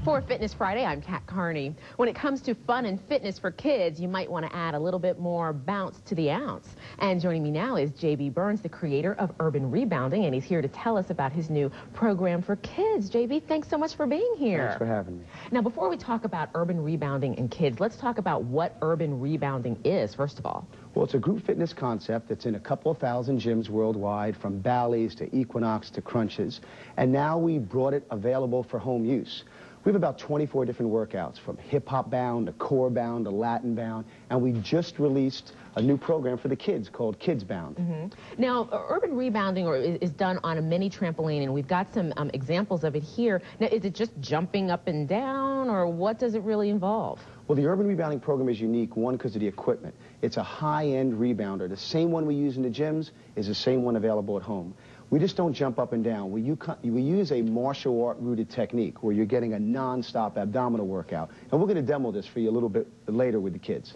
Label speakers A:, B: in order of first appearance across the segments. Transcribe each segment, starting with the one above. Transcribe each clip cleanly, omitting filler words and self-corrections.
A: For Fitness Friday, I'm Kat Carney. When it comes to fun and fitness for kids, you might want to add a little bit more bounce to the ounce. And joining me now is JB Burns, the creator of Urban Rebounding, and he's here to tell us about his new program for kids. JB, thanks so much for being here.
B: Thanks for having me.
A: Now, before we talk about urban rebounding and kids, let's talk about what urban rebounding is, first of all.
B: Well, it's a group fitness concept that's in a couple of thousand gyms worldwide, from Bally's to Equinox to Crunches. And now we brought it available for home use. We have about 24 different workouts, from hip-hop bound to core bound to Latin bound, and we just released a new program for the kids called Kids Bound.
A: Now, urban rebounding is done on a mini trampoline, and we've got some examples of it here. Now, is it just jumping up and down, or what does it really involve?
B: Well, the urban rebounding program is unique, one, because of the equipment. It's a high-end rebounder. The same one we use in the gyms is the same one available at home. We just don't jump up and down. We use a martial art-rooted technique where you're getting a non-stop abdominal workout. And we're going to demo this for you a little bit later with the kids.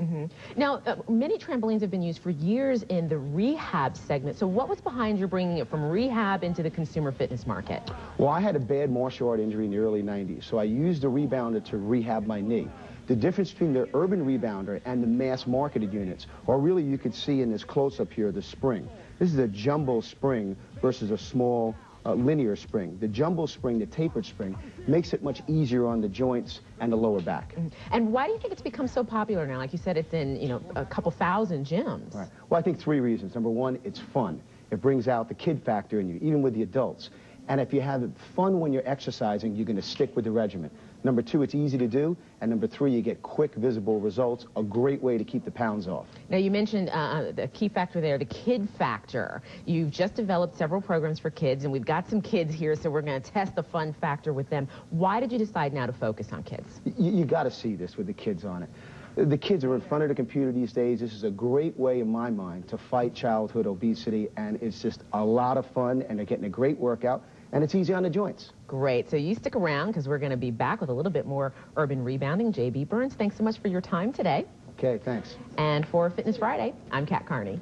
A: Now, many trampolines have been used for years in the rehab segment. So what was behind your bringing it from rehab into the consumer fitness market?
B: Well, I had a bad martial art injury in the early 90s, so I used the rebounder to rehab my knee. The difference between the urban rebounder and the mass-marketed units, or really you could see in this close-up here, the spring. This is a jumbo spring versus a small linear spring. The jumbo spring, the tapered spring, makes it much easier on the joints and the lower back.
A: And why do you think it's become so popular now? Like you said, it's in, a couple thousand gyms.
B: Right. Well, I think three reasons. Number one, it's fun. It brings out the kid factor in you, even with the adults. And if you have fun when you're exercising, you're going to stick with the regimen. Number two, it's easy to do. And number three, you get quick, visible results, a great way to keep the pounds off.
A: Now, you mentioned the key factor there, the kid factor. You've just developed several programs for kids, and we've got some kids here, so we're going to test the fun factor with them. Why did you decide now to focus on kids?
B: You got to see this with the kids on it. The kids are in front of the computer these days. This is a great way, in my mind, to fight childhood obesity, and it's just a lot of fun, and they're getting a great workout, and it's easy on the joints.
A: Great. So you stick around, because we're going to be back with a little bit more urban rebounding. JB Burns, thanks so much for your time today.
B: Okay, thanks.
A: And for Fitness Friday, I'm Kat Carney.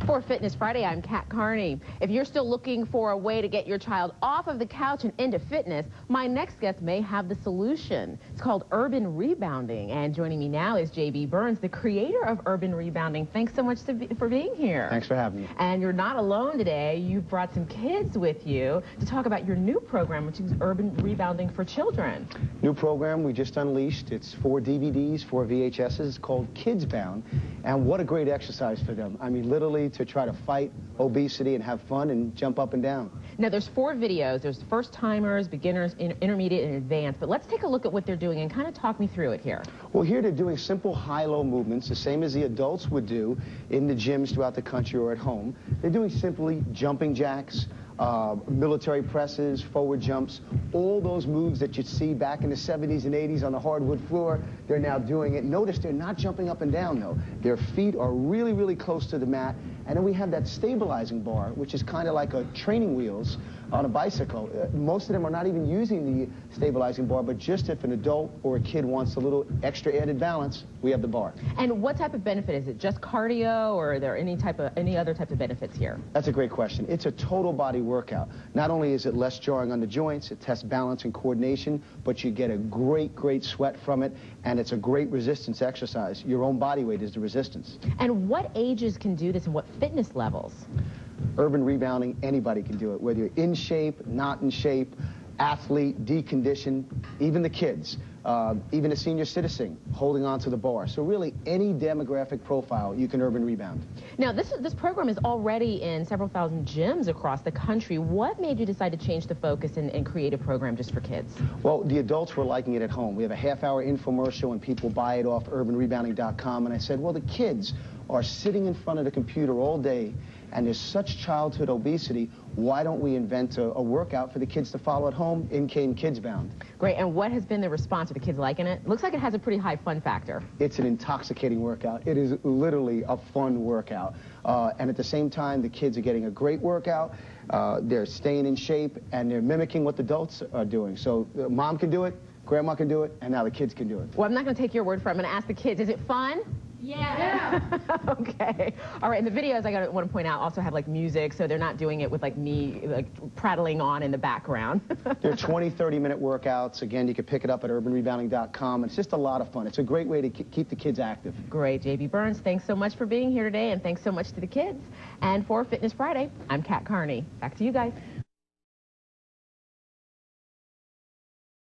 A: For Fitness Friday, I'm Kat Carney. If you're still looking for a way to get your child off of the couch and into fitness, my next guest may have the solution. It's called Urban Rebounding. And joining me now is JB Burns, the creator of Urban Rebounding. Thanks so much for being here.
B: Thanks for having me.
A: And you're not alone today. You've brought some kids with you to talk about your new program, which is Urban Rebounding for Children.
B: New program we just unleashed. It's 4 DVDs, 4 VHSs. It's called Kids Bound. And what a great exercise for them. I mean, literally to try to fight obesity and have fun and jump up and down.
A: Now, there's 4 videos. There's first-timers, beginners, intermediate, and advanced. But let's take a look at what they're doing and kind of talk me through it here.
B: Well, here they're doing simple high-low movements, the same as the adults would do in the gyms throughout the country or at home. They're doing simply jumping jacks, military presses, forward jumps, all those moves that you'd see back in the 70s and 80s on the hardwood floor. They're now doing it. Notice they're not jumping up and down, though. Their feet are really, really close to the mat. And then we have that stabilizing bar, which is kind of like a training wheels on a bicycle. Most of them are not even using the stabilizing bar, but just if an adult or a kid wants a little extra added balance, we have the bar.
A: And what type of benefit is it? Just cardio, or are there any other type of benefits here?
B: That's a great question. It's a total body workout. Not only is it less jarring on the joints, it tests balance and coordination, but you get a great sweat from it, and it's a great resistance exercise. Your own body weight is the resistance.
A: And what ages can do this, and what fitness levels?
B: Urban rebounding, anybody can do it, whether you're in shape, not in shape, athlete, deconditioned, even the kids, even a senior citizen holding on to the bar. So really, any demographic profile, you can urban rebound.
A: Now, this program is already in several thousand gyms across the country. What made you decide to change the focus and create a program just for kids?
B: Well, the adults were liking it at home. We have a half-hour infomercial, and people buy it off urbanrebounding.com. And I said, well, the kids are sitting in front of the computer all day, and there's such childhood obesity, why don't we invent a workout for the kids to follow at home? In came Kids Bound.
A: Great, and what has been the response? Are the kids liking it? Looks like it has a pretty high fun factor.
B: It's an intoxicating workout. It is literally a fun workout. And at the same time, the kids are getting a great workout. They're staying in shape, and they're mimicking what the adults are doing. So mom can do it, grandma can do it, and now the kids can do it.
A: Well, I'm not going to take your word for it. I'm going to ask the kids, is it fun?
C: Yeah.
A: Okay. All right. And the videos, I want to point out, also have like music, so they're not doing it with like me like prattling on in the background.
B: They're 20, 30-minute workouts. Again, you can pick it up at urbanrebounding.com. It's just a lot of fun. It's a great way to keep the kids active.
A: Great. J.B. Burns, thanks so much for being here today, and thanks so much to the kids. And for Fitness Friday, I'm Kat Carney. Back to you guys.